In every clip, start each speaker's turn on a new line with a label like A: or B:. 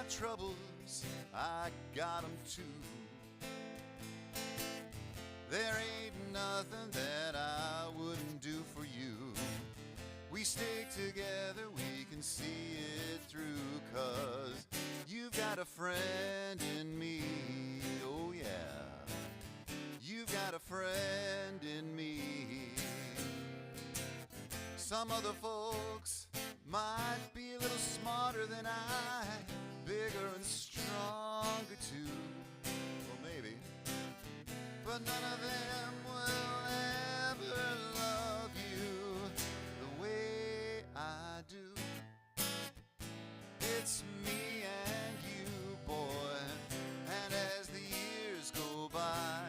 A: troubles, I got 'em too. There ain't nothing that I wouldn't do for you. We stick together, we can see it through, 'cause you've got a friend in me, oh yeah. You've got a friend in me. Some other folks might be a little smarter than I, bigger and stronger too, well maybe, but none of them will ever love you the way I do. It's me and you, boy, and as the years go by,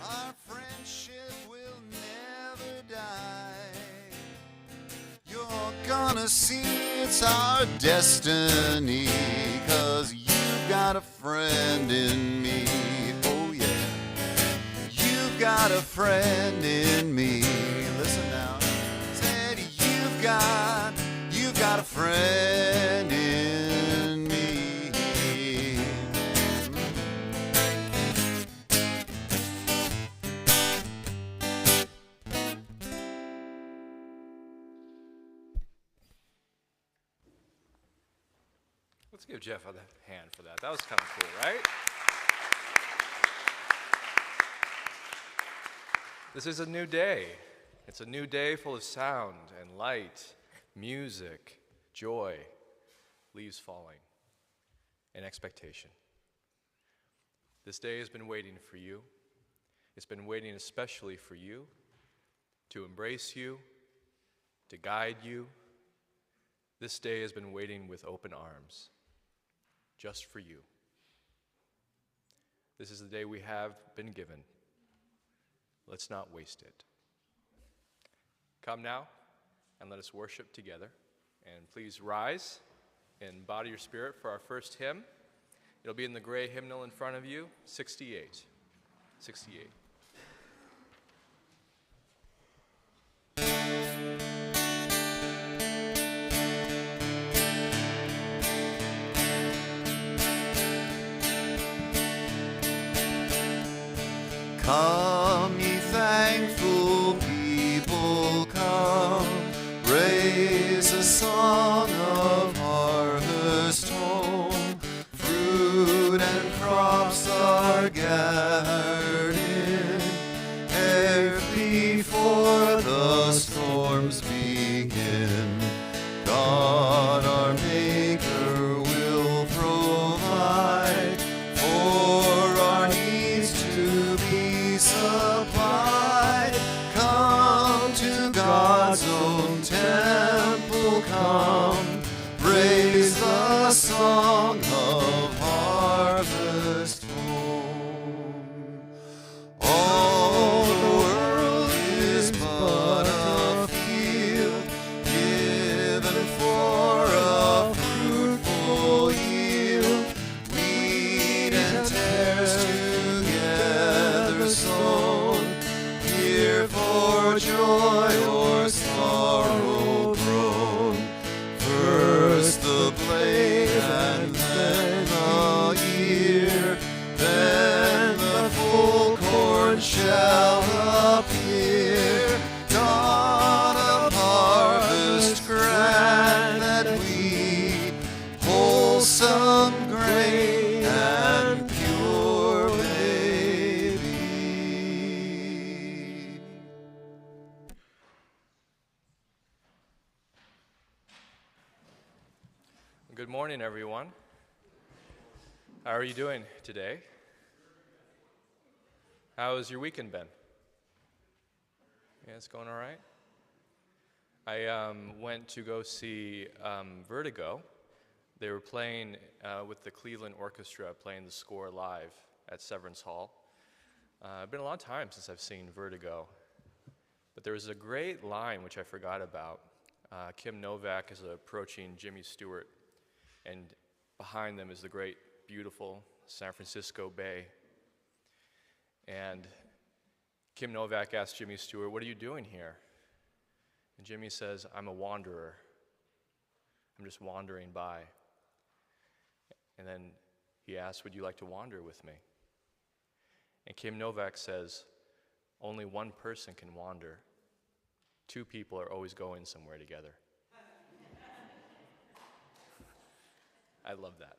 A: our friendship will never die. You're gonna see it's our destiny, 'cause you've got a friend in me, oh yeah. You've got a friend in me. Listen now. Said you've got a friend in me.
B: Let's give Jeff a hand for that. That was kind of cool, right? This is a new day. It's a new day full of sound and light, music, joy, leaves falling, and expectation. This day has been waiting for you. It's been waiting especially for you, to embrace you, to guide you. This day has been waiting with open arms, just for you. This is the day we have been given. Let's not waste it. Come now and let us worship together. And please rise and body your spirit for our first hymn. It'll be in the gray hymnal in front of you, 68. 68.
A: Come, ye thankful people, come, raise a song of harvest home. Fruit and crops are gathered in, ere before the storms begin. God our Maker will provide for our needs to be supplied. Come to God's own temple, come, raise the song of harvest home. All the world is but a field, given for a fruitful yield. Wheat and tares together sown, here for joy or sorrow grown. First the blade and then the ear, then the full corn shall appear. God of harvest, grant that we wholesome grain and pure may be.
B: Good morning, everyone. How are you doing today? How has your weekend been? Yeah, it's going all right. I went to go see Vertigo. They were playing with the Cleveland Orchestra, playing the score live at Severance Hall. It's been a long time since I've seen Vertigo. But there was a great line which I forgot about. Kim Novak is approaching Jimmy Stewart, and behind them is the great, beautiful San Francisco Bay. And Kim Novak asked Jimmy Stewart, "What are you doing here?" And Jimmy says, "I'm a wanderer. I'm just wandering by." And then he asked, would you like to wander with me? And Kim Novak says, only one person can wander. Two people are always going somewhere together. I love that.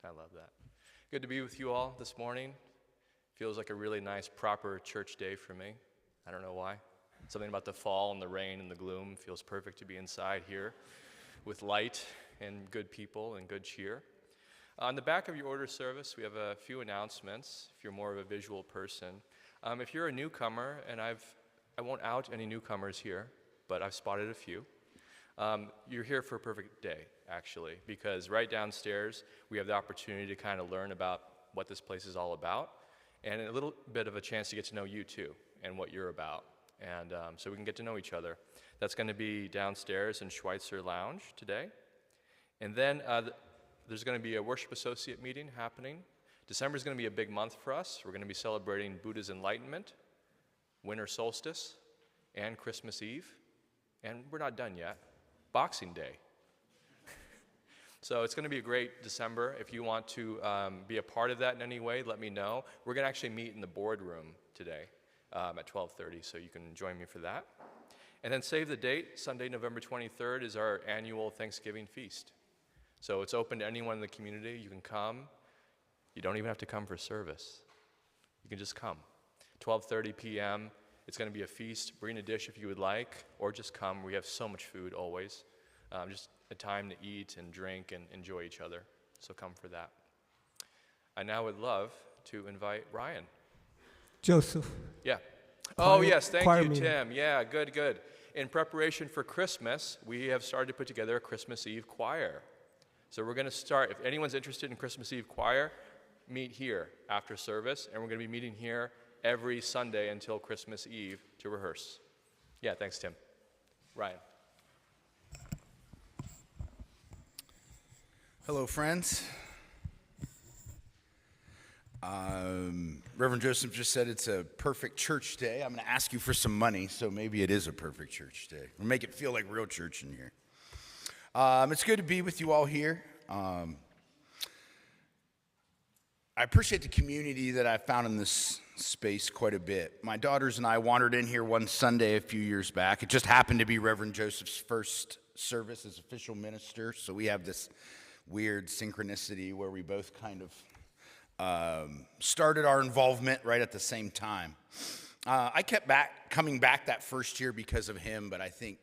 B: I love that. Good to be with you all this morning. Feels like a really nice, proper church day for me. I don't know why. Something about the fall and the rain and the gloom feels perfect to be inside here with light and good people and good cheer. On the back of your order service, we have a few announcements if you're more of a visual person. If you're a newcomer, and I won't out any newcomers here, but I've spotted a few. You're here for a perfect day, actually, because right downstairs we have the opportunity to kind of learn about what this place is all about, and a little bit of a chance to get to know you too and what you're about, and so we can get to know each other. That's going to be downstairs in Schweitzer Lounge today, and then there's going to be a worship associate meeting happening. December is going to be a big month for us. We're going to be celebrating Buddha's enlightenment, winter solstice, and Christmas Eve, and we're not done yet. Boxing Day. So it's going to be a great December. If you want to be a part of that in any way, let me know. We're going to actually meet in the boardroom today at 12:30, so you can join me for that. And then save the date. Sunday, November 23rd is our annual Thanksgiving feast. So it's open to anyone in the community. You can come. You don't even have to come for service. You can just come. 12:30 p.m. It's going to be a feast. Bring a dish if you would like, or just come. We have so much food always. Just a time to eat and drink and enjoy each other. So come for that. I now would love to invite Ryan.
C: Joseph.
B: Yeah.
C: Choir-
B: Oh, yes. Thank
C: choir
B: you,
C: meeting.
B: Tim. Yeah, good. In preparation for Christmas, we have started to put together a Christmas Eve choir. So we're going to start. If anyone's interested in Christmas Eve choir, meet here after service, and we're going to be meeting here every Sunday until Christmas Eve to rehearse. Yeah, thanks, Tim. Ryan.
D: Hello, friends. Reverend Joseph just said it's a perfect church day. I'm going to ask you for some money, so maybe it is a perfect church day. We'll make it feel like real church in here. It's good to be with you all here. I appreciate the community that I found in this space quite a bit. My daughters and I wandered in here one Sunday a few years back. It just happened to be Reverend Joseph's first service as official minister, so we have this weird synchronicity where we both kind of started our involvement right at the same time. I kept coming back that first year because of him, but I think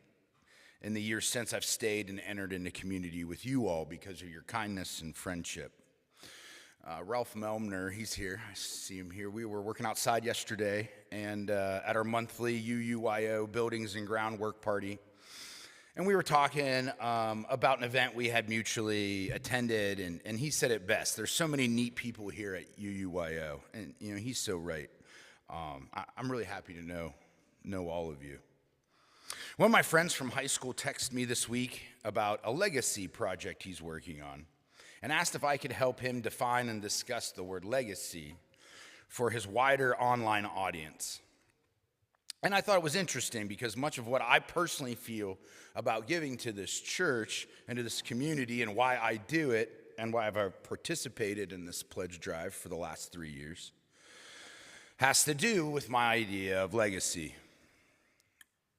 D: in the years since I've stayed and entered into community with you all because of your kindness and friendship. Ralph Melmner, he's here. I see him here. We were working outside yesterday and at our monthly UUYO Buildings and Groundwork Party. And we were talking about an event we had mutually attended, and he said it best. There's so many neat people here at UUYO, and he's so right. I'm really happy to know all of you. One of my friends from high school texted me this week about a legacy project he's working on and asked if I could help him define and discuss the word legacy for his wider online audience. And I thought it was interesting because much of what I personally feel about giving to this church and to this community and why I do it and why I've participated in this pledge drive for the last 3 years has to do with my idea of legacy.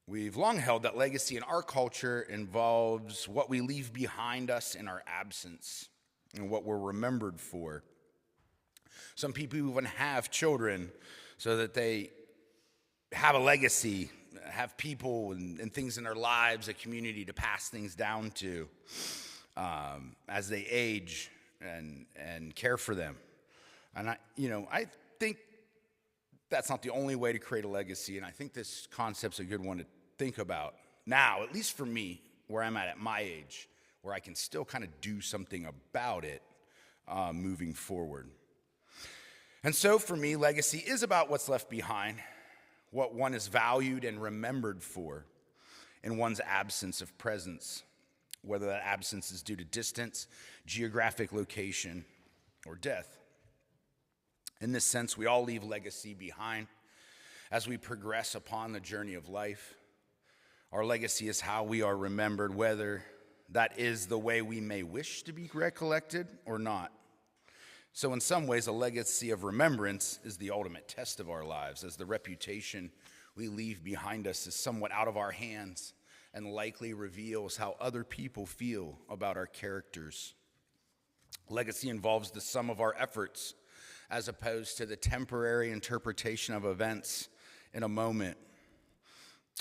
D: We've long held that legacy in our culture involves what we leave behind us in our absence and what we're remembered for. Some people even have children so that they have a legacy, have people and things in their lives, a community to pass things down to as they age and care for them. And I think that's not the only way to create a legacy, and I think this concept's a good one to think about now, at least for me, where I'm at my age, where I can still kind of do something about it moving forward. And so for me, legacy is about what's left behind, what one is valued and remembered for in one's absence of presence, whether that absence is due to distance, geographic location, or death. In this sense, we all leave legacy behind as we progress upon the journey of life. Our legacy is how we are remembered, whether that is the way we may wish to be recollected or not. So in some ways, a legacy of remembrance is the ultimate test of our lives, as the reputation we leave behind us is somewhat out of our hands and likely reveals how other people feel about our characters. Legacy involves the sum of our efforts as opposed to the temporary interpretation of events in a moment.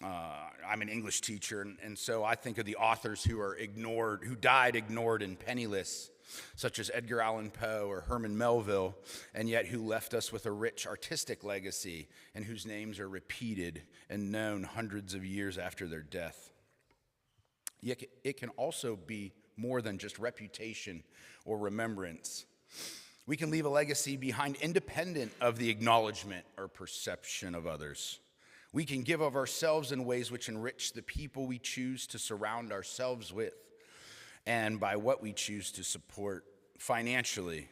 D: I'm an English teacher, and so I think of the authors who died ignored and penniless, such as Edgar Allan Poe or Herman Melville, and yet who left us with a rich artistic legacy and whose names are repeated and known hundreds of years after their death. Yet it can also be more than just reputation or remembrance. We can leave a legacy behind independent of the acknowledgement or perception of others. We can give of ourselves in ways which enrich the people we choose to surround ourselves with, and by what we choose to support financially,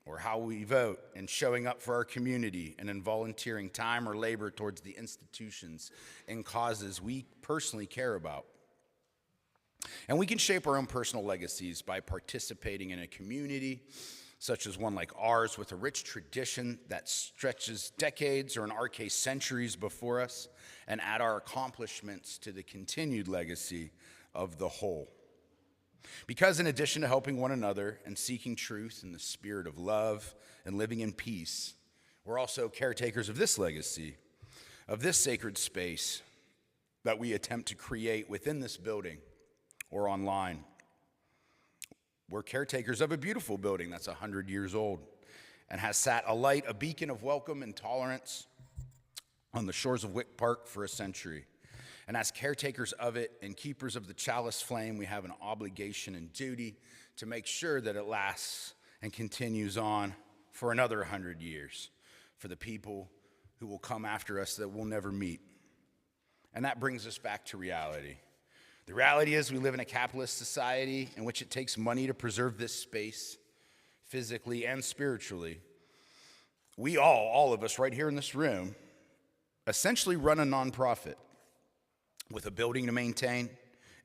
D: or how we vote, and showing up for our community, and in volunteering time or labor towards the institutions and causes we personally care about. And we can shape our own personal legacies by participating in a community such as one like ours with a rich tradition that stretches decades, or in our case, centuries before us, and add our accomplishments to the continued legacy of the whole. Because in addition to helping one another and seeking truth in the spirit of love and living in peace, we're also caretakers of this legacy, of this sacred space that we attempt to create within this building or online. We're caretakers of a beautiful building that's 100 years old and has sat alight, a beacon of welcome and tolerance on the shores of Wick Park for a century. And as caretakers of it and keepers of the chalice flame, we have an obligation and duty to make sure that it lasts and continues on for another 100 years for the people who will come after us that we'll never meet. And that brings us back to reality. The reality is we live in a capitalist society in which it takes money to preserve this space, physically and spiritually. We all of us right here in this room, essentially run a nonprofit with a building to maintain,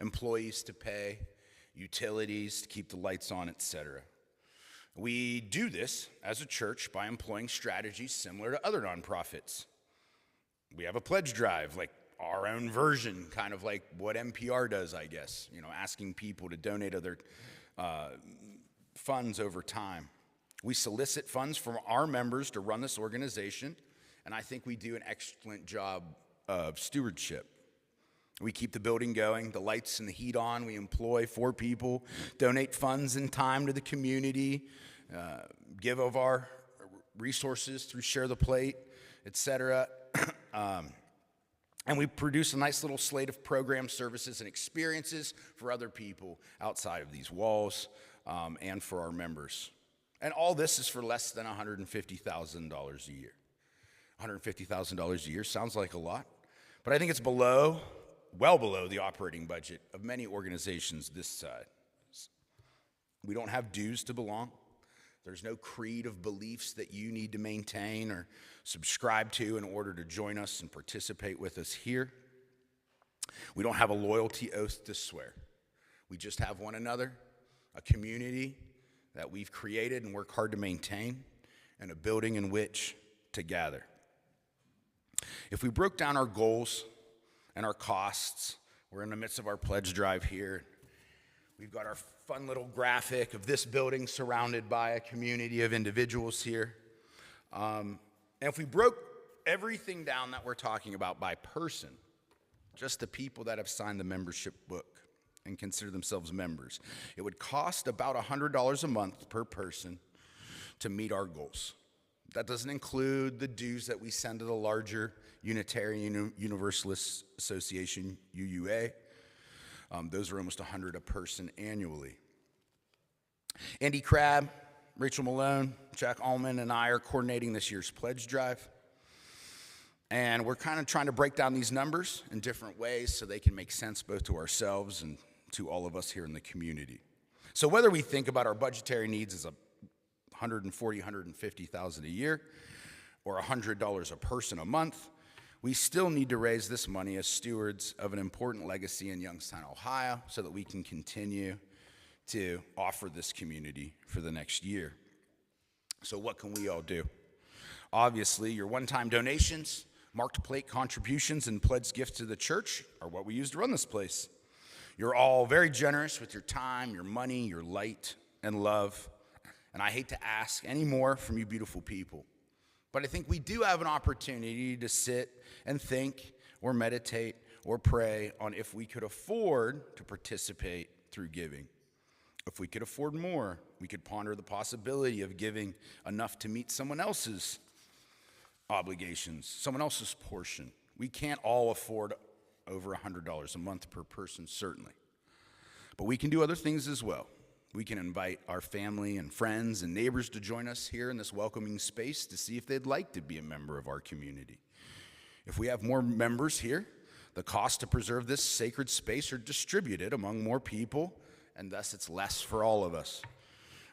D: employees to pay, utilities to keep the lights on, etc. We do this as a church by employing strategies similar to other nonprofits. We have a pledge drive, like our own version, kind of like what NPR does, I guess, asking people to donate other funds over time. We solicit funds from our members to run this organization, and I think we do an excellent job of stewardship. We keep the building going, the lights and the heat on. We employ 4 people, donate funds and time to the community, give of our resources through Share the Plate, etc. And we produce a nice little slate of programs, services, and experiences for other people outside of these walls and for our members. And all this is for less than $150,000 a year. $150,000 a year sounds like a lot, but I think it's well below the operating budget of many organizations this side. We don't have dues to belong. There's no creed of beliefs that you need to maintain or subscribe to in order to join us and participate with us here. We don't have a loyalty oath to swear. We just have one another, a community that we've created and work hard to maintain, and a building in which to gather. If we broke down our goals and our costs, we're in the midst of our pledge drive here. We've got our fun little graphic of this building surrounded by a community of individuals here. And if we broke everything down that we're talking about by person, just the people that have signed the membership book and consider themselves members, it would cost about $100 a month per person to meet our goals. That doesn't include the dues that we send to the larger Unitarian Universalist Association, UUA. Those are almost $100 a person annually. Andy Crabb, Rachel Malone, Jack Allman, and I are coordinating this year's pledge drive. And we're kind of trying to break down these numbers in different ways so they can make sense both to ourselves and to all of us here in the community. So whether we think about our budgetary needs as $140,000, $150,000 a year or $100 a person a month, we still need to raise this money as stewards of an important legacy in Youngstown, Ohio, so that we can continue to offer this community for the next year. So what can we all do? Obviously, your one-time donations, marked plate contributions, and pledged gifts to the church are what we use to run this place. You're all very generous with your time, your money, your light, and love. And I hate to ask any more from you beautiful people. But I think we do have an opportunity to sit and think or meditate or pray on if we could afford to participate through giving. If we could afford more, we could ponder the possibility of giving enough to meet someone else's obligations, someone else's portion. We can't all afford over $100 a month per person, certainly. But we can do other things as well. We can invite our family and friends and neighbors to join us here in this welcoming space to see if they'd like to be a member of our community. If we have more members here, the costs to preserve this sacred space are distributed among more people, and thus it's less for all of us.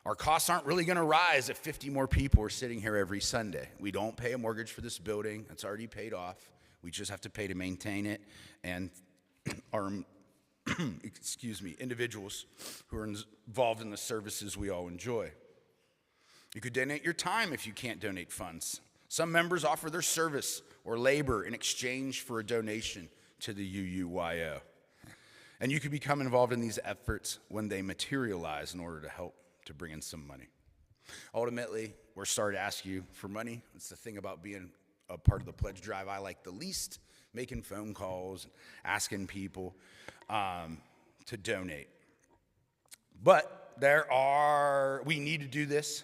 D: Our costs aren't really going to rise if 50 more people are sitting here every Sunday. We don't pay a mortgage for this building. It's already paid off. We just have to pay to maintain it, and our individuals who are involved in the services we all enjoy. You could donate your time if you can't donate funds. Some members offer their service or labor in exchange for a donation to the UUYO. And you could become involved in these efforts when they materialize in order to help to bring in some money. Ultimately, we're sorry to ask you for money. It's the thing about being a part of the pledge drive I like the least, making phone calls, asking people to donate. But we need to do this.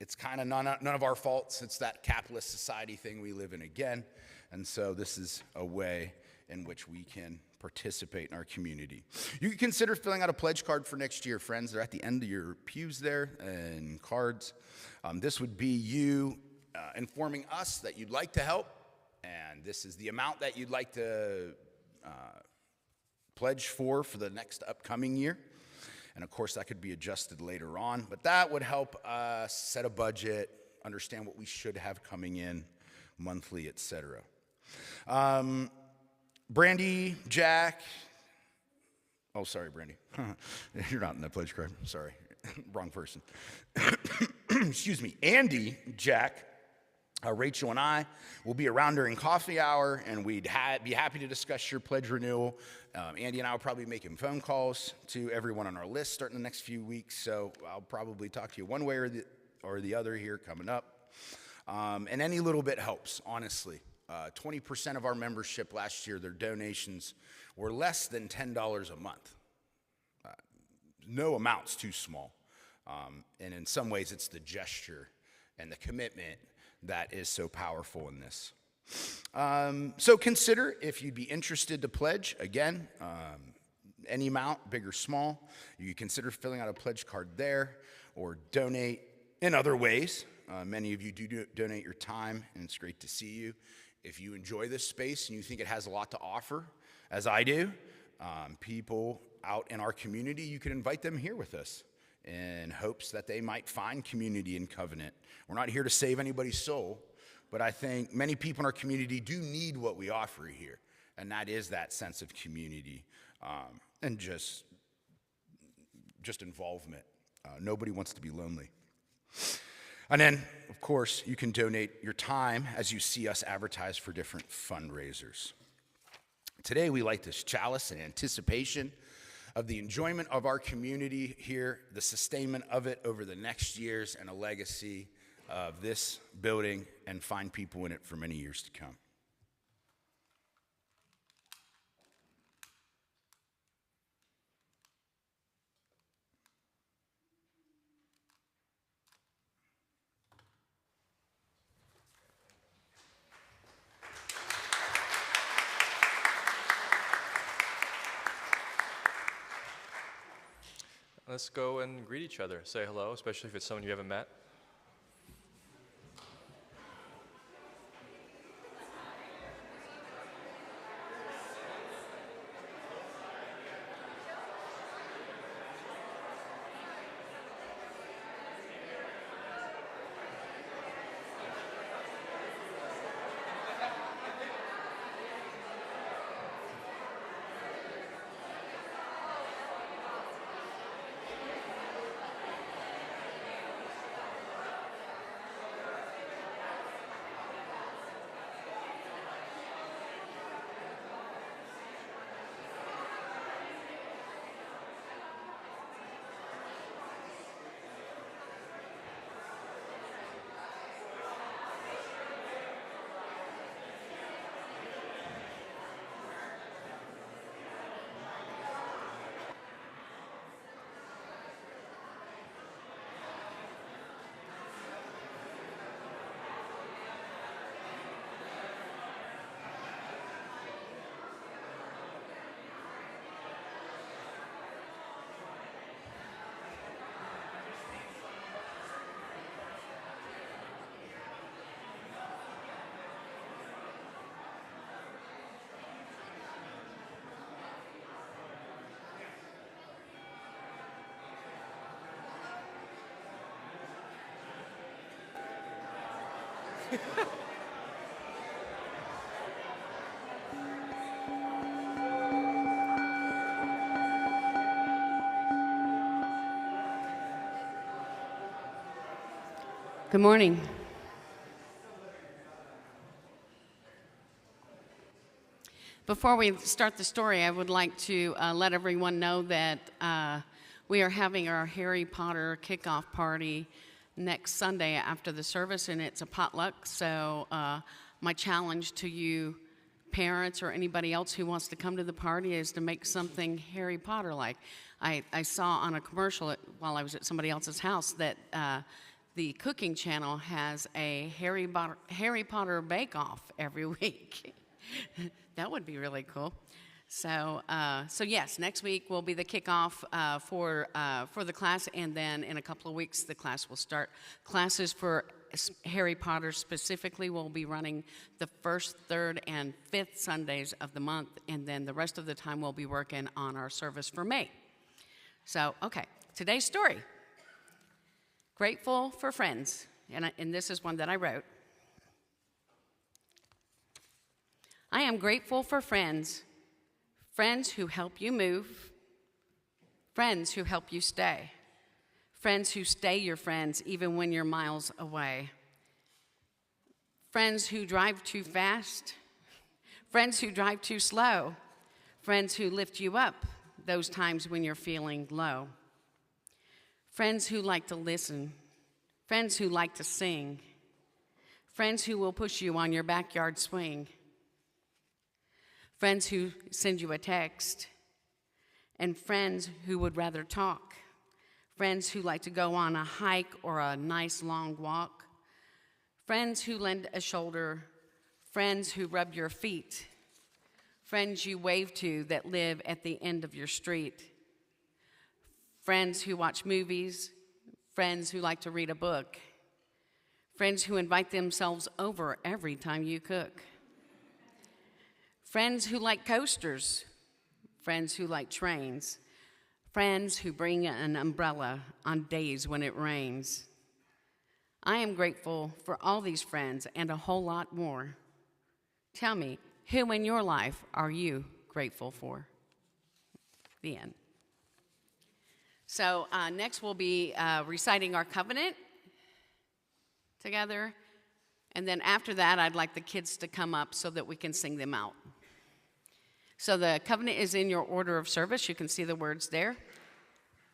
D: It's kind of none of our faults. It's that capitalist society thing we live in again. And so this is a way in which we can participate in our community. You can consider filling out a pledge card for next year, friends. They're at the end of your pews there and cards. This would be you informing us that you'd like to help, and this is the amount that you'd like to pledge for the next upcoming year. And of course, that could be adjusted later on, but that would help us set a budget, understand what we should have coming in monthly, etc. Brandy, Jack. Oh, sorry, Brandy. You're not in the pledge card. Sorry, wrong person. Excuse me. Andy, Jack, Rachel, and I will be around during coffee hour, and we'd be happy to discuss your pledge renewal. Andy and I will probably be making phone calls to everyone on our list starting the next few weeks, so I'll probably talk to you one way or the other here coming up. And any little bit helps, honestly. 20% of our membership last year, their donations were less than $10 a month. No amount's too small. And in some ways, it's the gesture and the commitment that is so powerful in this. So consider if you'd be interested to pledge. Again, any amount, big or small. You consider filling out a pledge card there or donate in other ways. Many of you do donate your time, and it's great to see you. If you enjoy this space and you think it has a lot to offer, as I do, people out in our community, you can invite them here with us in hopes that they might find community and covenant. We're not here to save anybody's soul, but I think many people in our community do need what we offer here, and that is that sense of community and just involvement. Nobody wants to be lonely. And then, of course, you can donate your time as you see us advertise for different fundraisers. Today, we light this chalice in anticipation of the enjoyment of our community here, the sustainment of it over the next years, and a legacy of this building, and find people in it for many years to come.
B: Let's go and greet each other. Say hello, especially if it's someone you haven't met.
C: Good morning. Before we start the story, I would like to let everyone know that we are having our Harry Potter kickoff party next Sunday after the service, and it's a potluck. So my challenge to you parents or anybody else who wants to come to the party is to make something Harry Potter-like. I saw on a commercial while I was at somebody else's house that the cooking channel has a Harry Potter bake-off every week. That would be really cool. So yes, next week will be the kickoff for the class, and then in a couple of weeks the class will start. Classes for Harry Potter specifically will be running the first, third, and fifth Sundays of the month, and then the rest of the time we'll be working on our service for May. So, okay, today's story. Grateful for friends, and this is one that I wrote. I am grateful for friends, friends who help you move, friends who help you stay, friends who stay your friends even when you're miles away, friends who drive too fast, friends who drive too slow, friends who lift you up those times when you're feeling low. Friends who like to listen, friends who like to sing, friends who will push you on your backyard swing, friends who send you a text, and friends who would rather talk, friends who like to go on a hike or a nice long walk, friends who lend a shoulder, friends who rub your feet, friends you wave to that live at the end of your street, friends who watch movies, friends who like to read a book, friends who invite themselves over every time you cook, friends who like coasters, friends who like trains, friends who bring an umbrella on days when it rains. I am grateful for all these friends and a whole lot more. Tell me, who in your life are you grateful for? The end. So next we'll be reciting our covenant together. And then after that, I'd like the kids to come up so that we can sing them out. So the covenant is in your order of service. You can see the words there.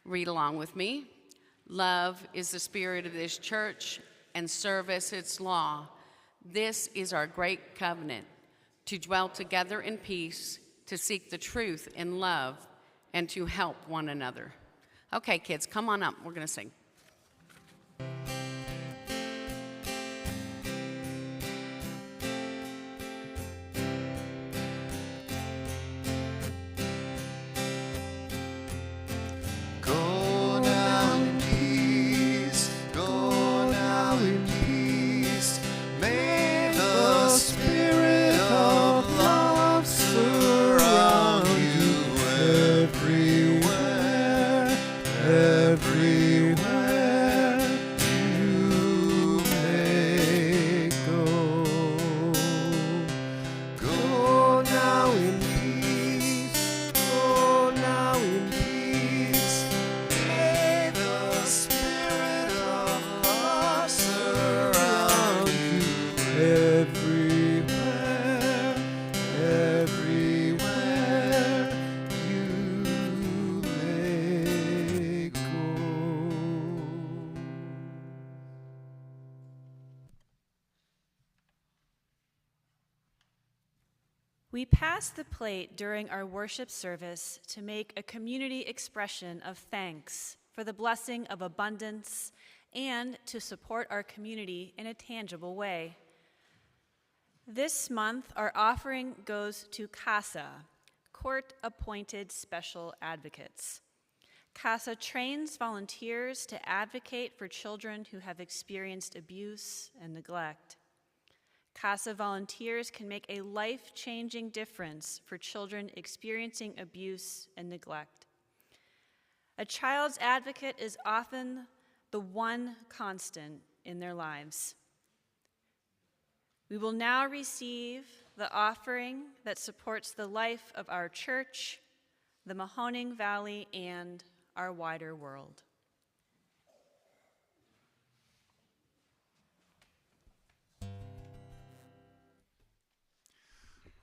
C: Read along with me. Love is the spirit of this church, and service its law. This is our great covenant, to dwell together in peace, to seek the truth in love, and to help one another. Okay, kids, come on up. We're going to sing.
A: Go now in peace, go now in peace. May the spirit of love surround you everywhere, everywhere you may go. Go now in peace, go now in peace. May the spirit of love surround you everywhere, everywhere you may go.
E: We pass the plate during our worship service to make a community expression of thanks for the blessing of abundance and to support our community in a tangible way. This month, our offering goes to CASA, Court-Appointed Special Advocates. CASA trains volunteers to advocate for children who have experienced abuse and neglect. CASA volunteers can make a life-changing difference for children experiencing abuse and neglect. A child's advocate is often the one constant in their lives. We will now receive the offering that supports the life of our church, the Mahoning Valley, and our wider world.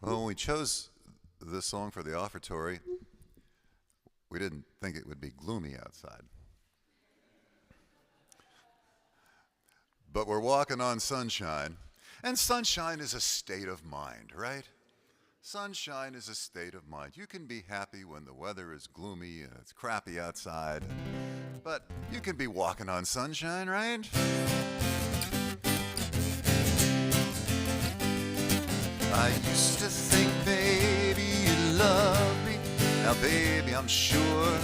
A: Well, when we chose this song for the offertory, we didn't think it would be gloomy outside. But we're walking on sunshine, and sunshine is a state of mind, right? Sunshine is a state of mind. You can be happy when the weather is gloomy and it's crappy outside, but you can be walking on sunshine, right? I used to think, baby, you love me. Now, baby, I'm sure.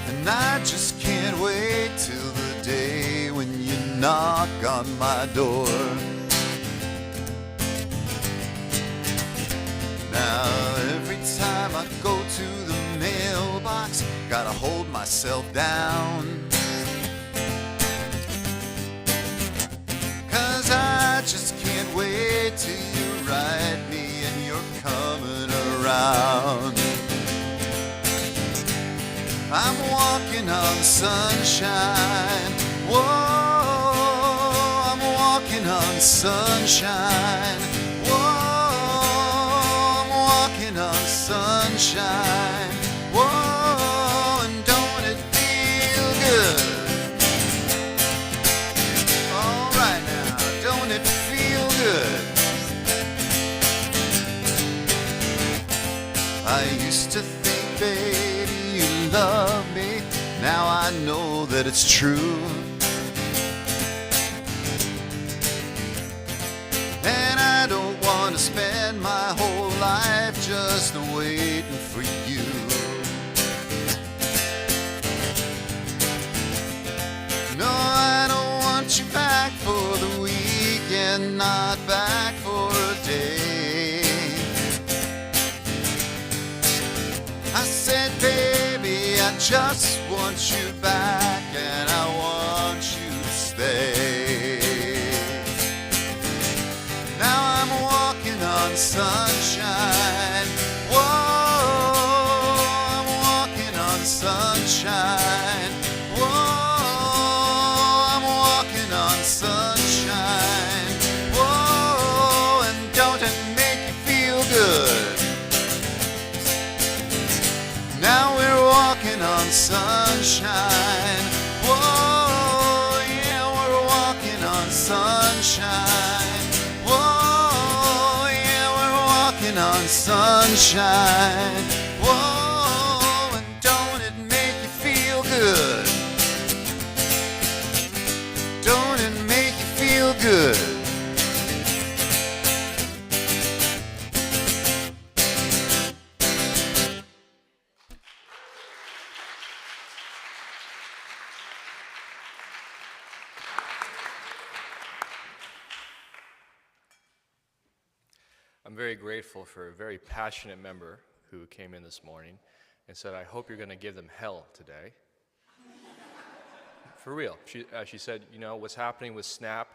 A: And I just can't wait till the day when you knock on my door. Now, every time I go to the mailbox, gotta hold myself down. I just can't wait till you write me and you're coming around. I'm walking on sunshine. Whoa, I'm walking on sunshine. Whoa, I'm walking on sunshine. Whoa, and don't it feel good? Don't it feel good? I used to think, baby, you love me. Now I know that it's true. And I don't want to spend my whole life just waiting for you. No, I don't want you back for the weekend, not back for a day. I said, baby, I just want you back and I want you to stay. Now I'm walking on sunshine. Whoa, I'm walking on sunshine. Whoa, I'm walking on sunshine. Whoa, and don't it make you feel good? Now we're walking on sunshine. Whoa, yeah, we're walking on sunshine. Whoa, yeah, we're walking on sunshine. Whoa, and don't it make you feel good? Don't it make you feel good?
B: I'm very grateful for a very passionate member who came in this morning and said, I hope you're going to give them hell today. For real. She said, you know, what's happening with SNAP,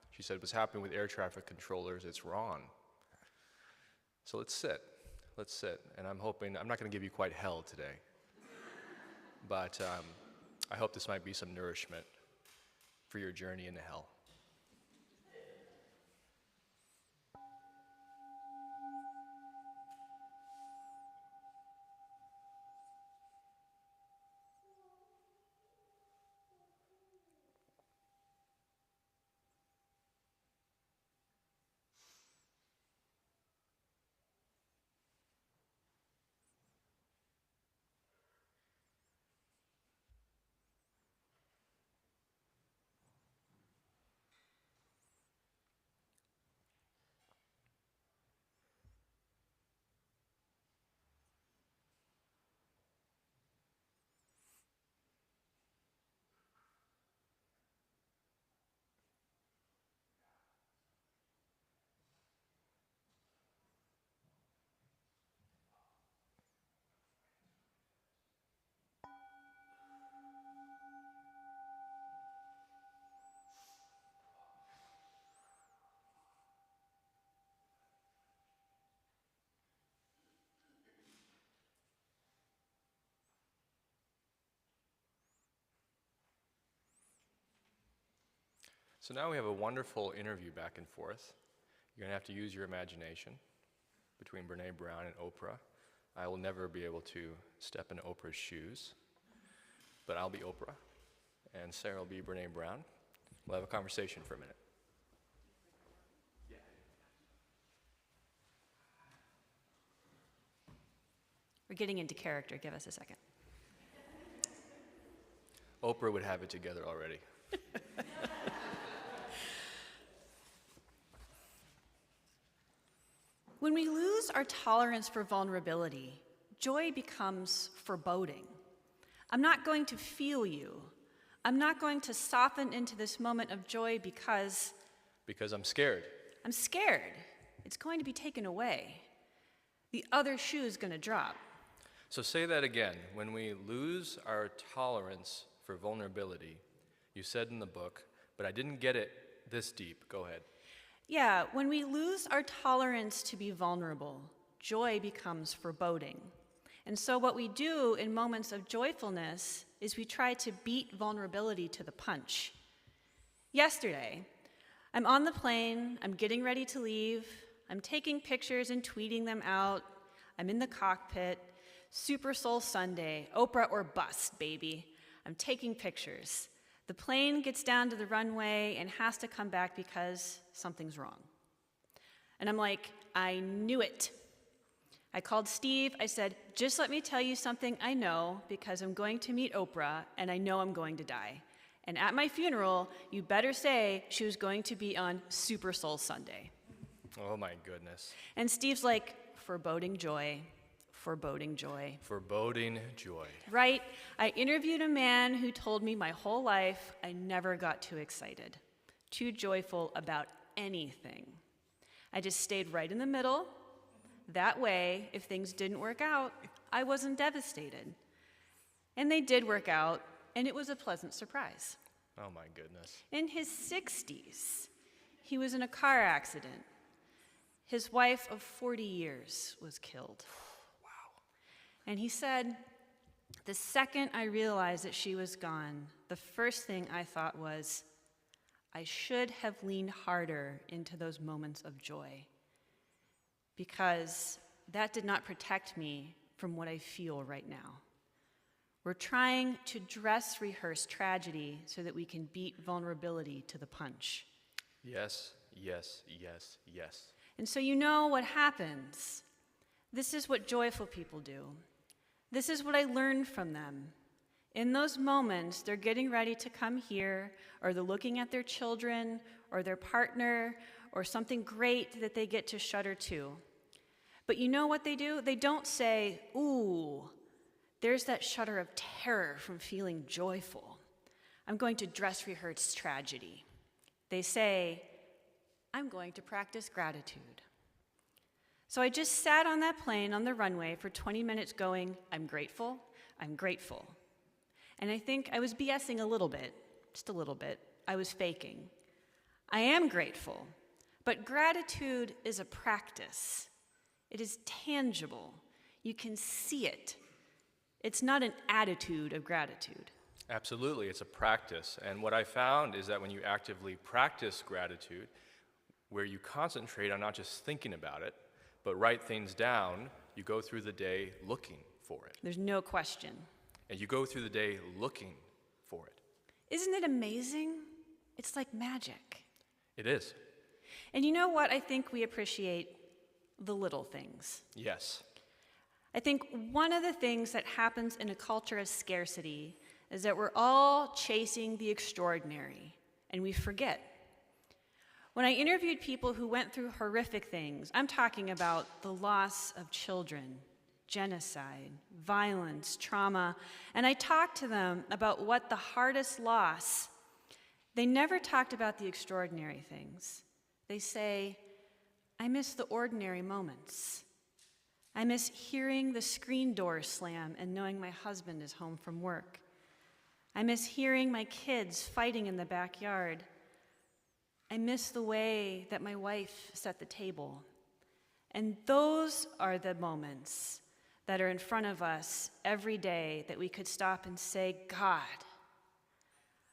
B: she said, what's happening with air traffic controllers, it's wrong. So let's sit. Let's sit. And I'm hoping, I'm not going to give you quite hell today, but I hope this might be some nourishment for your journey into hell. So now we have a wonderful interview back and forth. You're going to have to use your imagination between Brene Brown and Oprah. I will never be able to step in Oprah's shoes, but I'll be Oprah, and Sarah will be Brene Brown. We'll have a conversation for a minute.
E: We're getting into character. Give us a second.
B: Oprah would have it together already.
E: When we lose our tolerance for vulnerability, joy becomes foreboding. I'm not going to feel you. I'm not going to soften into this moment of joy because
B: I'm scared.
E: I'm scared. It's going to be taken away. The other shoe is going to drop.
B: So say that again. When we lose our tolerance for vulnerability, you said in the book, but I didn't get it this deep. Go ahead.
E: Yeah, when we lose our tolerance to be vulnerable, joy becomes foreboding. And so what we do in moments of joyfulness is we try to beat vulnerability to the punch. Yesterday, I'm on the plane, I'm getting ready to leave, I'm taking pictures and tweeting them out, I'm in the cockpit, Super Soul Sunday, Oprah or bust, baby. I'm taking pictures. The plane gets down to the runway and has to come back because something's wrong. And I'm like, I knew it. I called Steve, I said, just let me tell you something I know because I'm going to meet Oprah and I know I'm going to die. And at my funeral, you better say she was going to be on Super Soul Sunday.
B: Oh my goodness.
E: And Steve's like, foreboding joy, foreboding joy.
B: Foreboding joy.
E: Right? I interviewed a man who told me my whole life I never got too excited, too joyful about anything. I just stayed right in the middle. That way, if things didn't work out, I wasn't devastated. And they did work out, and it was a pleasant surprise.
B: Oh my goodness.
E: In his 60s, he was in a car accident. His wife of 40 years was killed.
B: Wow.
E: And he said, the second I realized that she was gone, the first thing I thought was, I should have leaned harder into those moments of joy, because that did not protect me from what I feel right now. We're trying to dress rehearse tragedy so that we can beat vulnerability to the punch.
B: Yes, yes, yes, yes.
E: And so you know what happens. This is what joyful people do. This is what I learned from them. In those moments, they're getting ready to come here, or they're looking at their children, or their partner, or something great that they get to shudder to. But you know what they do? They don't say, ooh, there's that shudder of terror from feeling joyful. I'm going to dress rehearse tragedy. They say, I'm going to practice gratitude. So I just sat on that plane on the runway for 20 minutes going, I'm grateful, I'm grateful. And I think I was BSing a little bit, just a little bit. I was faking. I am grateful, but gratitude is a practice. It is tangible. You can see it. It's not an attitude of gratitude.
B: Absolutely, it's a practice. And what I found is that when you actively practice gratitude, where you concentrate on not just thinking about it, but write things down, you go through the day looking for it.
E: There's no question.
B: And you go through the day looking for it.
E: Isn't it amazing? It's like magic.
B: It is.
E: And you know what? I think we appreciate the little things.
B: Yes.
E: I think one of the things that happens in a culture of scarcity is that we're all chasing the extraordinary, and we forget. When I interviewed people who went through horrific things, I'm talking about the loss of children, genocide, violence, trauma, and I talked to them about what the hardest loss. They never talked about the extraordinary things. They say, I miss the ordinary moments. I miss hearing the screen door slam and knowing my husband is home from work. I miss hearing my kids fighting in the backyard. I miss the way that my wife set the table. And those are the moments that are in front of us every day that we could stop and say, God,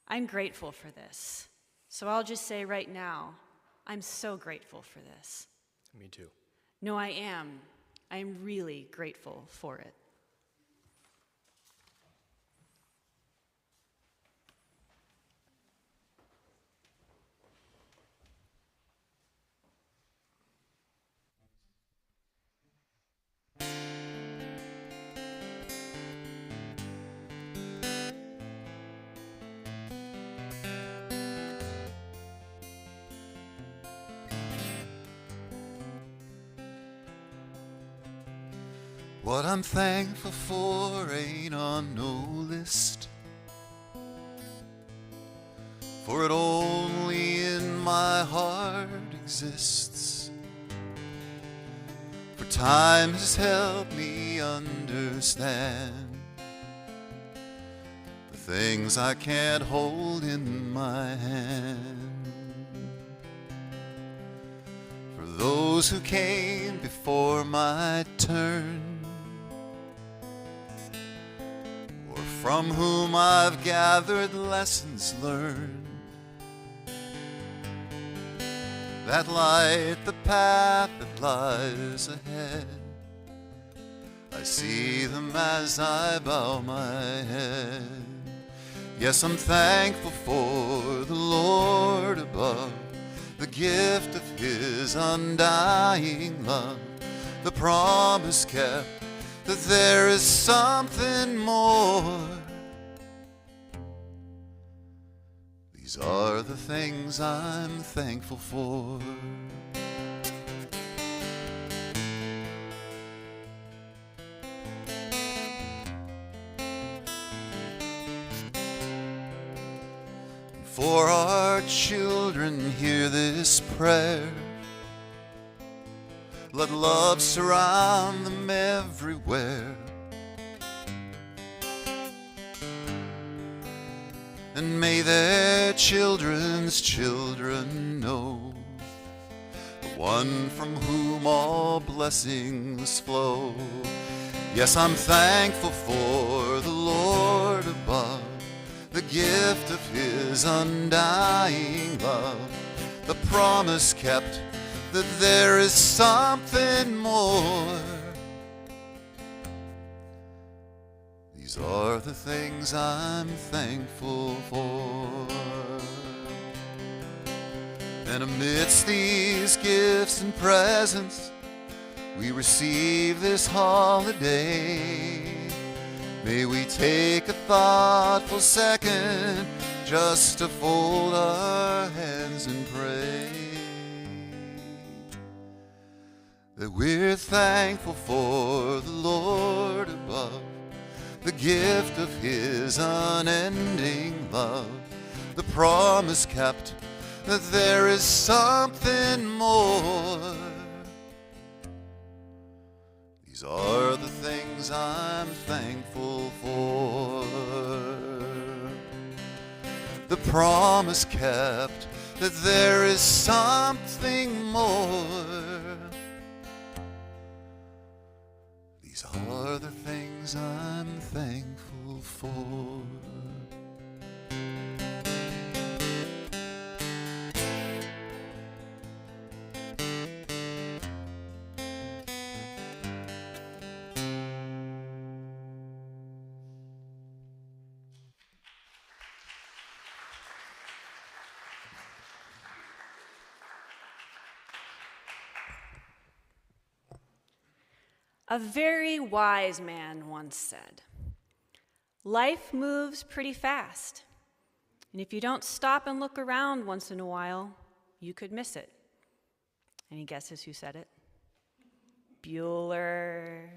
E: I'm grateful for this. So I'll just say right now, I'm so grateful for this.
B: Me too.
E: No, I am. I am really grateful for it.
A: What I'm thankful for ain't on no list, for it only in my heart exists. For time has helped me understand the things I can't hold in my hand. For those who came before my turn, from whom I've gathered lessons learned that light the path that lies ahead. I see them as I bow my head. Yes, I'm thankful for the Lord above, the gift of His undying love, the promise kept that there is something more. These are the things I'm thankful for. For our children, hear this prayer. Let love surround them everywhere. And may their children's children know the one from whom all blessings flow. Yes, I'm thankful for the Lord above, the gift of His undying love, the promise kept that there is something more. These are the things I'm thankful for. And amidst these gifts and presents we receive this holiday, may we take a thoughtful second just to fold our hands and pray that we're thankful for the Lord above, the gift of His unending love, the promise kept that there is something more. These are the things I'm thankful for. The promise kept that there is something more. These are the things I'm thankful for.
E: A very wise man once said, "Life moves pretty fast, and if you don't stop and look around once in a while, you could miss it." Any guesses who said it? Bueller.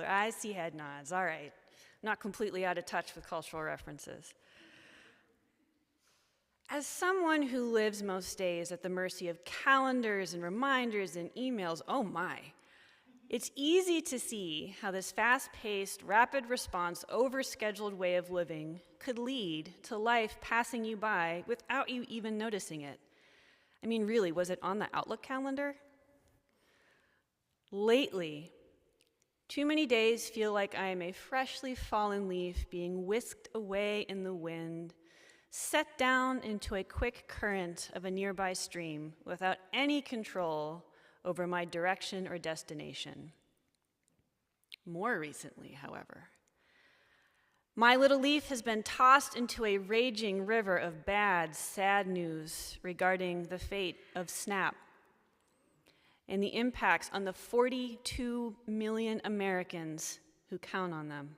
E: I see head nods. All right. Not completely out of touch with cultural references. As someone who lives most days at the mercy of calendars and reminders and emails, oh my, it's easy to see how this fast-paced, rapid response, overscheduled way of living could lead to life passing you by without you even noticing it. I mean, really, was it on the Outlook calendar? Lately, too many days feel like I am a freshly fallen leaf being whisked away in the wind, set down into a quick current of a nearby stream without any control over my direction or destination. More recently, however, my little leaf has been tossed into a raging river of bad, sad news regarding the fate of SNAP and the impacts on the 42 million Americans who count on them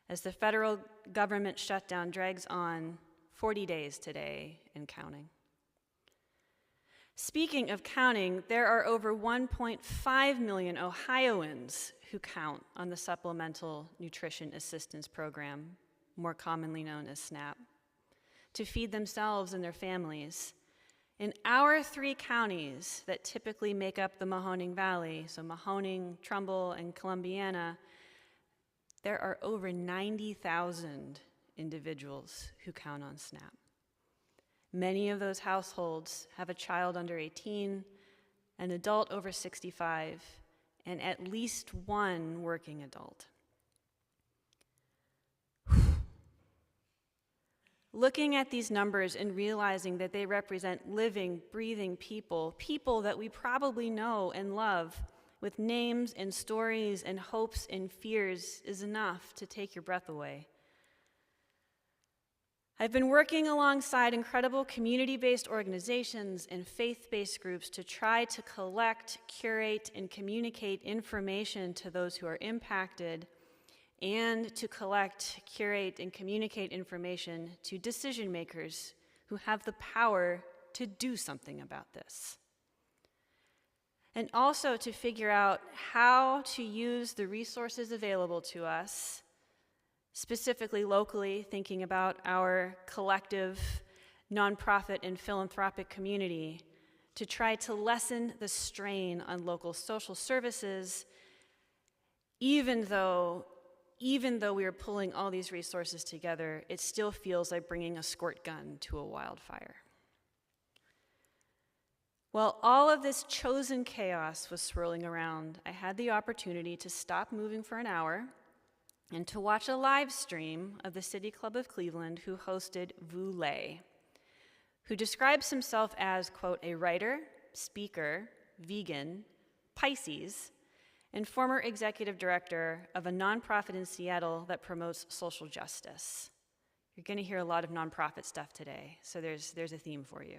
E: as the federal government shutdown drags on 40 days today and counting. Speaking of counting, there are over 1.5 million Ohioans who count on the Supplemental Nutrition Assistance Program, more commonly known as SNAP, to feed themselves and their families. In our 3 counties that typically make up the Mahoning Valley, so Mahoning, Trumbull, and Columbiana, there are over 90,000 individuals who count on SNAP. Many of those households have a child under 18, an adult over 65, and at least one working adult. Looking at these numbers and realizing that they represent living, breathing people, people that we probably know and love, with names and stories and hopes and fears, is enough to take your breath away. I've been working alongside incredible community-based organizations and faith-based groups to try to collect, curate, and communicate information to those who are impacted, and to collect, curate, and communicate information to decision makers who have the power to do something about this. And also to figure out how to use the resources available to us, specifically locally, thinking about our collective nonprofit and philanthropic community, to try to lessen the strain on local social services, even though we are pulling all these resources together, it still feels like bringing a squirt gun to a wildfire. While all of this chosen chaos was swirling around, I had the opportunity to stop moving for an hour and to watch a live stream of the City Club of Cleveland, who hosted Vu Le, who describes himself as, quote, a writer, speaker, vegan, Pisces, and former executive director of a nonprofit in Seattle that promotes social justice. You're going to hear a lot of nonprofit stuff today, so there's a theme for you.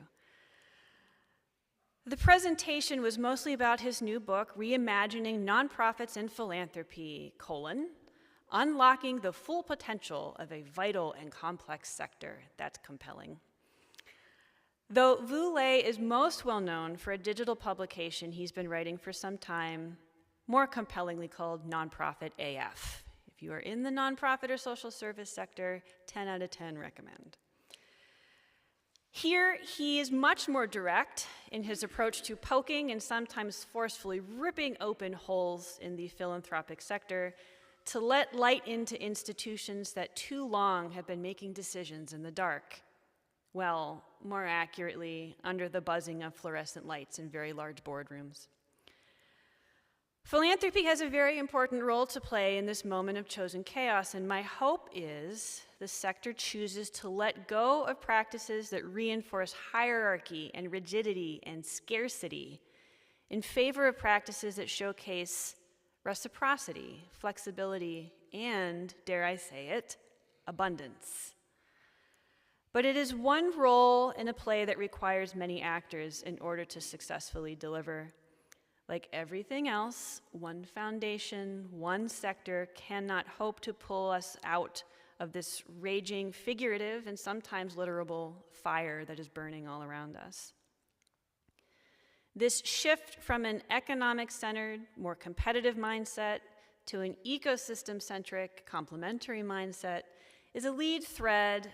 E: The presentation was mostly about his new book, Reimagining Nonprofits and Philanthropy, Unlocking the Full Potential of a Vital and Complex Sector. That's compelling. Though Vu Le is most well known for a digital publication he's been writing for some time, more compellingly called Nonprofit AF. If you are in the nonprofit or social service sector, 10 out of 10 recommend. Here, he is much more direct in his approach to poking and sometimes forcefully ripping open holes in the philanthropic sector to let light into institutions that too long have been making decisions in the dark. Well, more accurately, under the buzzing of fluorescent lights in very large boardrooms. Philanthropy has a very important role to play in this moment of chosen chaos, and my hope is the sector chooses to let go of practices that reinforce hierarchy and rigidity and scarcity in favor of practices that showcase reciprocity, flexibility, and, dare I say it, abundance. But it is one role in a play that requires many actors in order to successfully deliver. Like everything else, one foundation, one sector cannot hope to pull us out of this raging, figurative, and sometimes literal fire that is burning all around us. This shift from an economic-centered, more competitive mindset to an ecosystem-centric, complementary mindset is a lead thread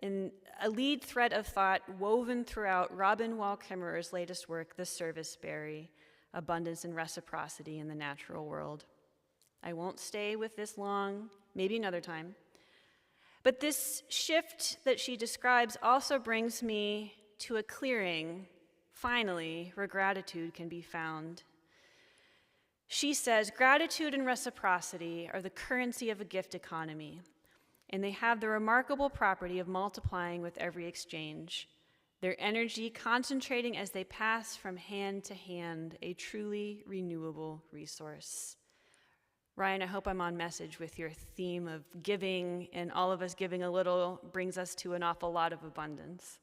E: of thought woven throughout Robin Wall Kimmerer's latest work, The Service Berry, Abundance and Reciprocity in the Natural World. I won't stay with this long, maybe another time. But this shift that she describes also brings me to a clearing, finally, where gratitude can be found. She says, gratitude and reciprocity are the currency of a gift economy. and they have the remarkable property of multiplying with every exchange, their energy concentrating as they pass from hand to hand, a truly renewable resource. Ryan, I hope I'm on message with your theme of giving, and all of us giving a little brings us to an awful lot of abundance.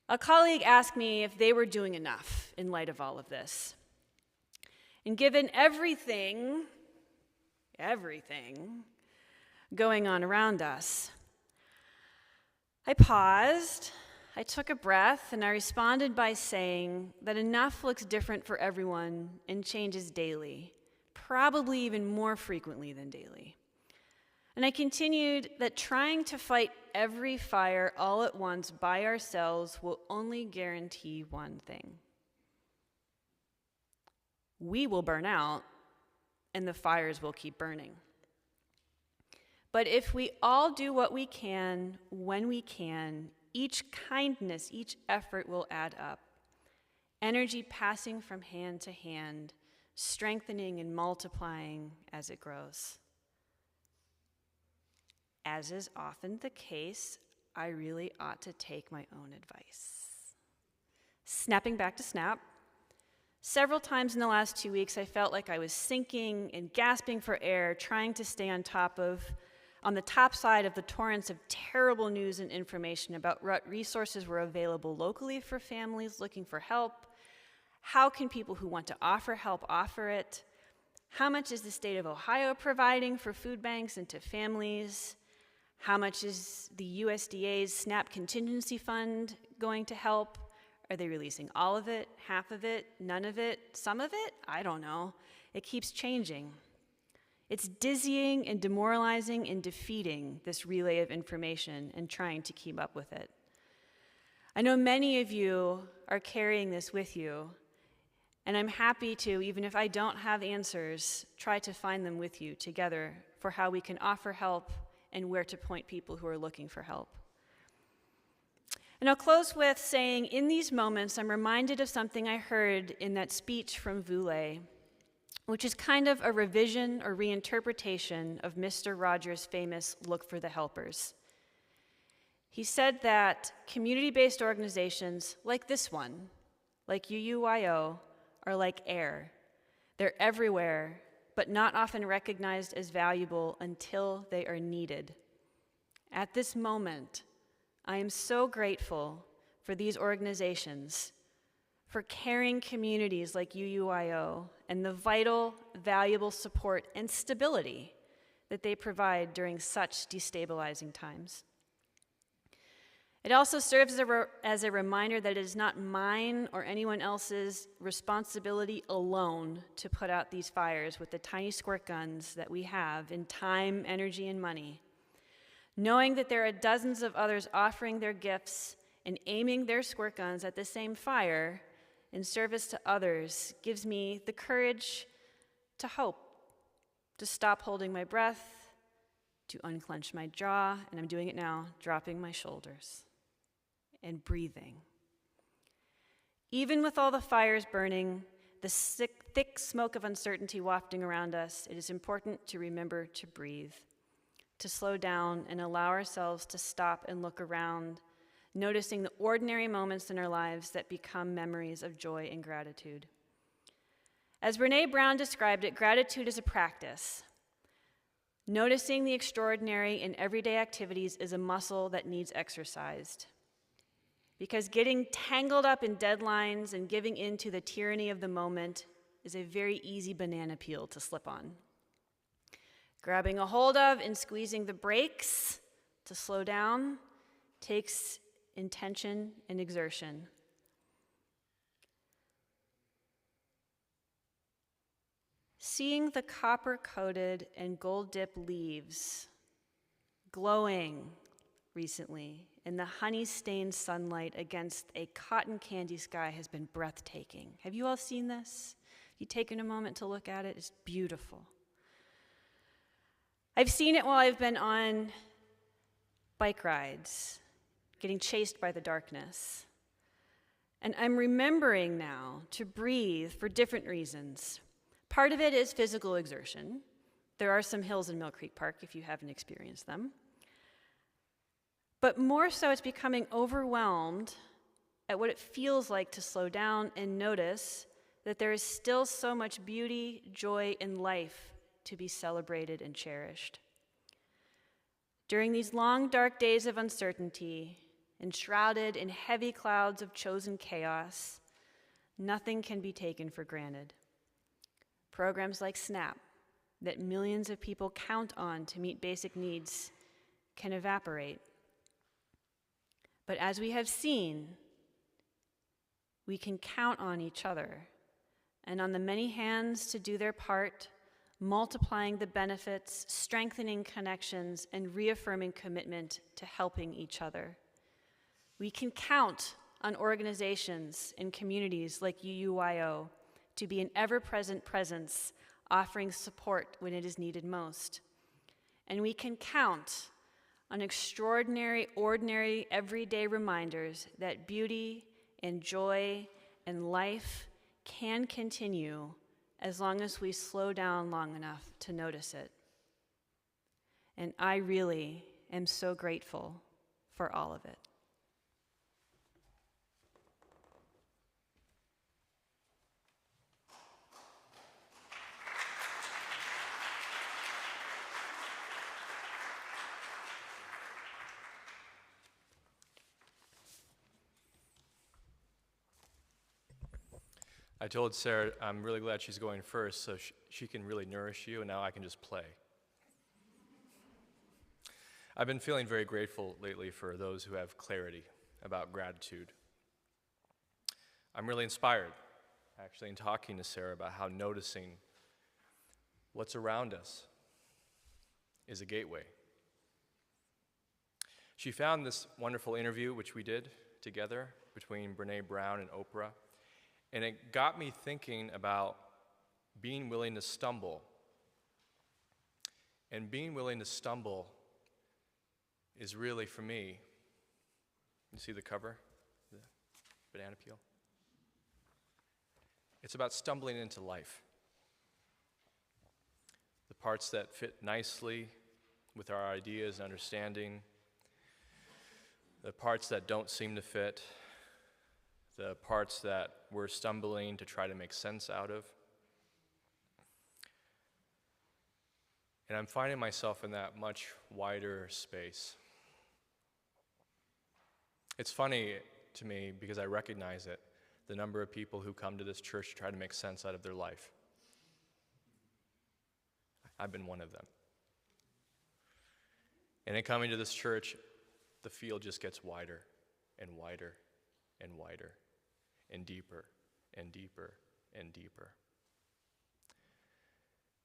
E: A colleague asked me if they were doing enough in light of all of this. And given everything going on around us, I paused, I took a breath, and I responded by saying that enough looks different for everyone and changes daily, probably even more frequently than daily. And I continued that trying to fight every fire all at once by ourselves will only guarantee one thing. We will burn out, and the fires will keep burning. But if we all do what we can, when we can, each kindness, each effort will add up. Energy passing from hand to hand, strengthening and multiplying as it grows. As is often the case, I really ought to take my own advice. Snapping back to snap. Several times in the last 2 weeks, I felt like I was sinking and gasping for air, trying to stay on the top side of the torrents of terrible news and information about what resources were available locally for families looking for help. How can people who want to offer help offer it? How much is the state of Ohio providing for food banks and to families? How much is the USDA's SNAP contingency fund going to help? Are they releasing all of it, half of it, none of it, some of it? I don't know. It keeps changing. It's dizzying and demoralizing and defeating, this relay of information, and trying to keep up with it. I know many of you are carrying this with you, and I'm happy to, even if I don't have answers, try to find them with you together for how we can offer help and where to point people who are looking for help. And I'll close with saying, in these moments, I'm reminded of something I heard in that speech from Voulet, which is kind of a revision or reinterpretation of Mr. Rogers' famous "Look for the Helpers." He said that community-based organizations like this one, like UUYO, are like air. They're everywhere, but not often recognized as valuable until they are needed. At this moment, I am so grateful for these organizations, for caring communities like UUYO, and the vital, valuable support and stability that they provide during such destabilizing times. It also serves as a reminder that it is not mine or anyone else's responsibility alone to put out these fires with the tiny squirt guns that we have in time, energy, and money. Knowing that there are dozens of others offering their gifts and aiming their squirt guns at the same fire in service to others gives me the courage to hope, to stop holding my breath, to unclench my jaw, and I'm doing it now, dropping my shoulders and breathing. Even with all the fires burning, the thick smoke of uncertainty wafting around us, it is important to remember to breathe, to slow down and allow ourselves to stop and look around, noticing the ordinary moments in our lives that become memories of joy and gratitude. As Brené Brown described it, gratitude is a practice. Noticing the extraordinary in everyday activities is a muscle that needs exercised. Because getting tangled up in deadlines and giving in to the tyranny of the moment is a very easy banana peel to slip on. Grabbing a hold of and squeezing the brakes to slow down takes intention and exertion. Seeing the copper-coated and gold-dipped leaves glowing recently in the honey-stained sunlight against a cotton candy sky has been breathtaking. Have you all seen this? Have you taken a moment to look at it? It's beautiful. I've seen it while I've been on bike rides, getting chased by the darkness. And I'm remembering now to breathe for different reasons. Part of it is physical exertion. There are some hills in Mill Creek Park if you haven't experienced them. But more so, it's becoming overwhelmed at what it feels like to slow down and notice that there is still so much beauty, joy, and life to be celebrated and cherished. During these long, dark days of uncertainty, enshrouded in heavy clouds of chosen chaos, nothing can be taken for granted. Programs like SNAP, that millions of people count on to meet basic needs, can evaporate. But as we have seen, we can count on each other and on the many hands to do their part, multiplying the benefits, strengthening connections, and reaffirming commitment to helping each other. We can count on organizations and communities like UUYO to be an ever-present presence, offering support when it is needed most. And we can count on extraordinary, ordinary, everyday reminders that beauty and joy and life can continue as long as we slow down long enough to notice it. And I really am so grateful for all of it.
B: I told Sarah I'm really glad she's going first so she can really nourish you, and now I can just play. I've been feeling very grateful lately for those who have clarity about gratitude. I'm really inspired, actually, in talking to Sarah about how noticing what's around us is a gateway. She found this wonderful interview, which we did together, between Brene Brown and Oprah. And it got me thinking about being willing to stumble. And being willing to stumble is really, for me, you see the cover, the banana peel? It's about stumbling into life. The parts that fit nicely with our ideas and understanding, the parts that don't seem to fit, the parts that we're stumbling to try to make sense out of. And I'm finding myself in that much wider space. It's funny to me because I recognize it, the number of people who come to this church to try to make sense out of their life. I've been one of them. And in coming to this church, the field just gets wider and wider and wider and deeper and deeper and deeper.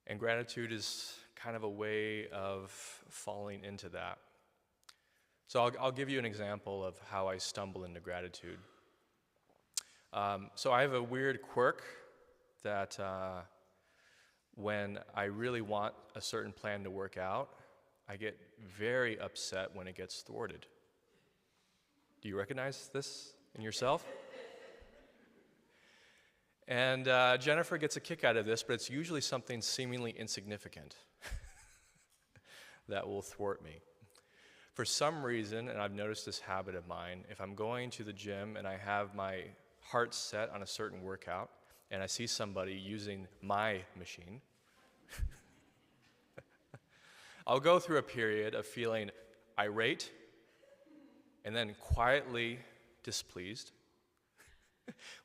B: And gratitude is kind of a way of falling into that. So I'll give you an example of how I stumble into gratitude. So I have a weird quirk that when I really want a certain plan to work out, I get very upset when it gets thwarted. Do you recognize this in yourself? And Jennifer gets a kick out of this, but it's usually something seemingly insignificant that will thwart me. For some reason, and I've noticed this habit of mine, if I'm going to the gym and I have my heart set on a certain workout, and I see somebody using my machine, I'll go through a period of feeling irate and then quietly displeased,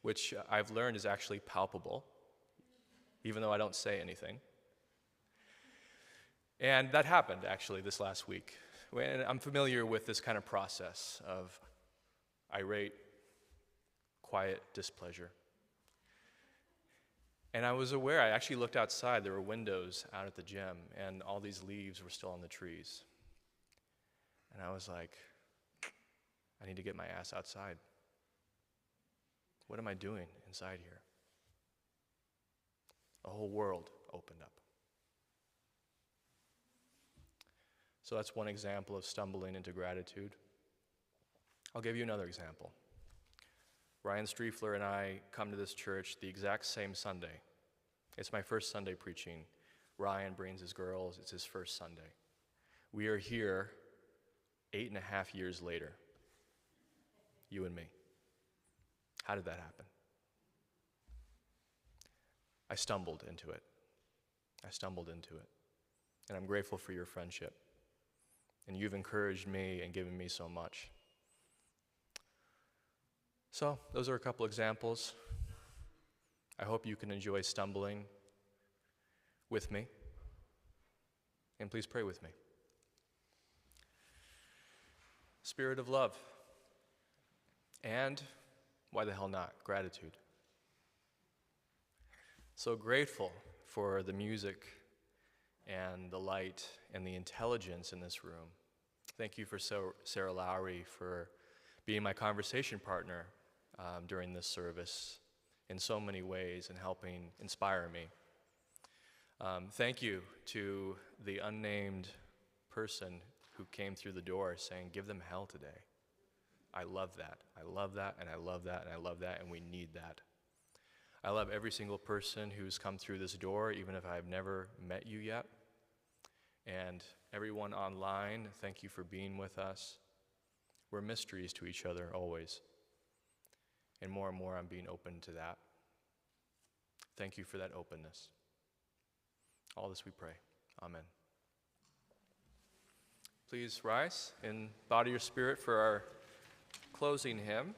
B: which I've learned is actually palpable, even though I don't say anything. And that happened, actually, this last week. And I'm familiar with this kind of process of irate, quiet displeasure. And I was aware, I actually looked outside, there were windows out at the gym, and all these leaves were still on the trees. And I was like, I need to get my ass outside. What am I doing inside here? A whole world opened up. So that's one example of stumbling into gratitude. I'll give you another example. Ryan Striefler and I come to this church the exact same Sunday. It's my first Sunday preaching Ryan brings his girls. It's his first Sunday. We are here 8.5 years later. You and me. How did that happen? I stumbled into it. And I'm grateful for your friendship. And you've encouraged me and given me so much. So, those are a couple examples. I hope you can enjoy stumbling with me. And please pray with me. Spirit of love. And, why the hell not, gratitude. So grateful for the music and the light and the intelligence in this room. Thank you for Sarah Lowry for being my conversation partner during this service in so many ways and helping inspire me. Thank you to the unnamed person who came through the door saying, give them hell today. I love that, and I love that, and I love that, and we need that. I love every single person who's come through this door, even if I've never met you yet. And everyone online, thank you for being with us. We're mysteries to each other always. And more I'm being open to that. Thank you for that openness. All this we pray. Amen. Please rise in body or spirit for our closing hymn,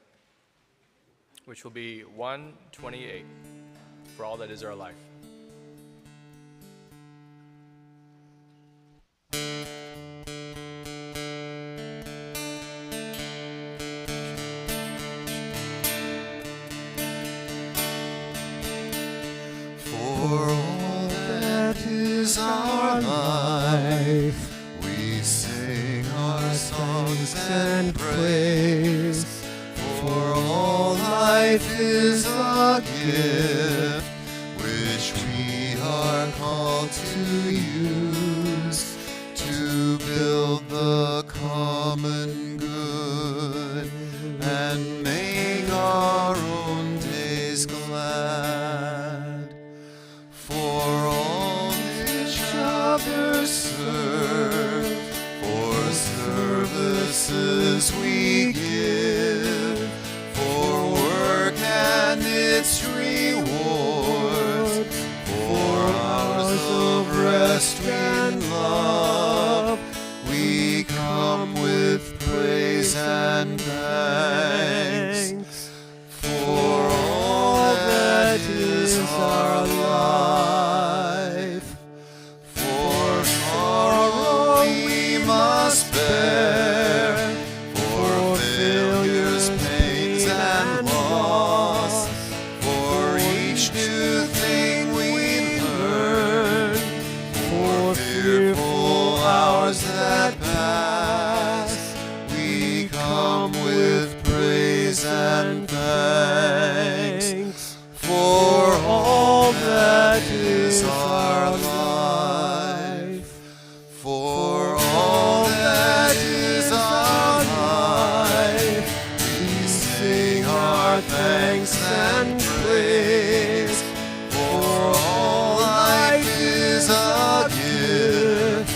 B: which will be 128, For All That Is Our Life.
A: For all that is our life, we sing our songs and praise. For all life is a gift, which we are called to use, to build the common good, and make our own days glad. For all each other serve, for services we give, for work and its reward, for hours of rest and love, we come with praise and thanks. For all that is our life, for sorrow we must bear, for failures, pains, and loss, for each new thing we learn, for fearful hours that pass, we come with praise and thanks. For all that is our life, for all that is our life, we sing our thanks and praise. For all life is a gift,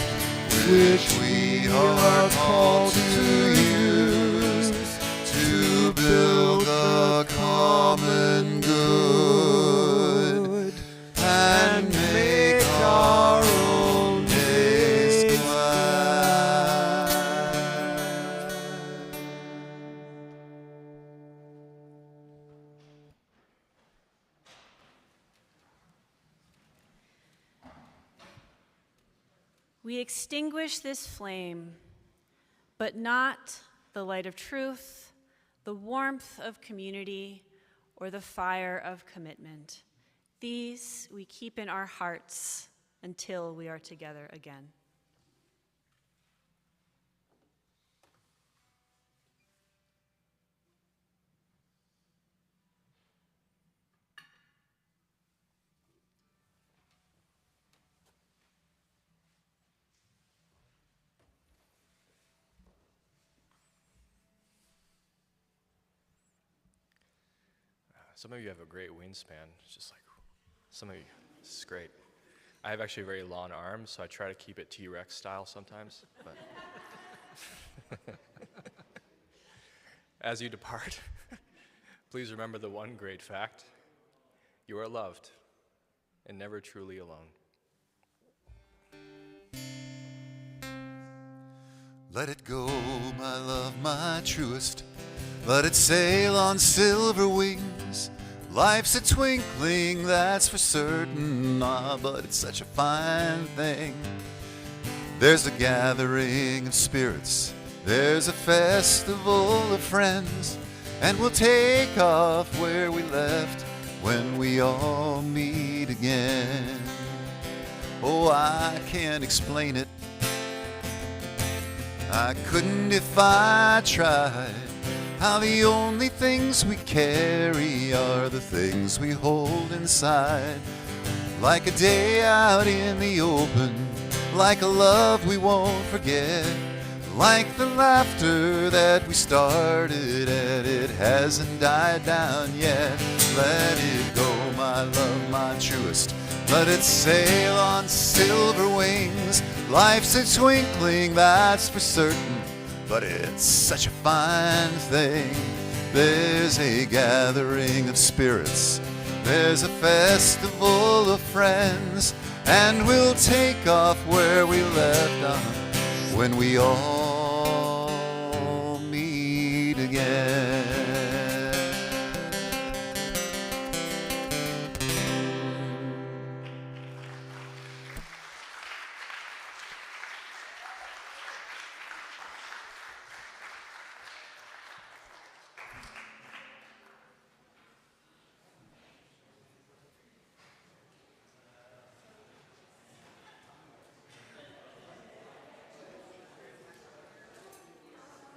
A: which we are called to use, to build the common good, and make our own days glad.
E: We extinguish this flame, but not the light of truth, the warmth of community, or the fire of commitment. These we keep in our hearts until we are together again.
B: Some of you have a great wingspan. It's just like, some of you, this is great. I have actually very long arms, so I try to keep it T-Rex style sometimes. But as you depart, please remember the one great fact: you are loved and never truly alone.
A: Let it go, my love, my truest. Let it sail on silver wings. Life's a twinkling, that's for certain. Ah, but it's such a fine thing. There's a gathering of spirits. There's a festival of friends. And we'll take off where we left when we all meet again. Oh, I can't explain it. I couldn't if I tried. How the only things we carry are the things we hold inside. Like a day out in the open, like a love we won't forget, like the laughter that we started and it hasn't died down yet. Let it go, my love, my truest. Let it sail on silver wings. Life's a twinkling, that's for certain, but it's such a fine thing. There's a gathering of spirits. There's a festival of friends. And we'll take off where we left off when we all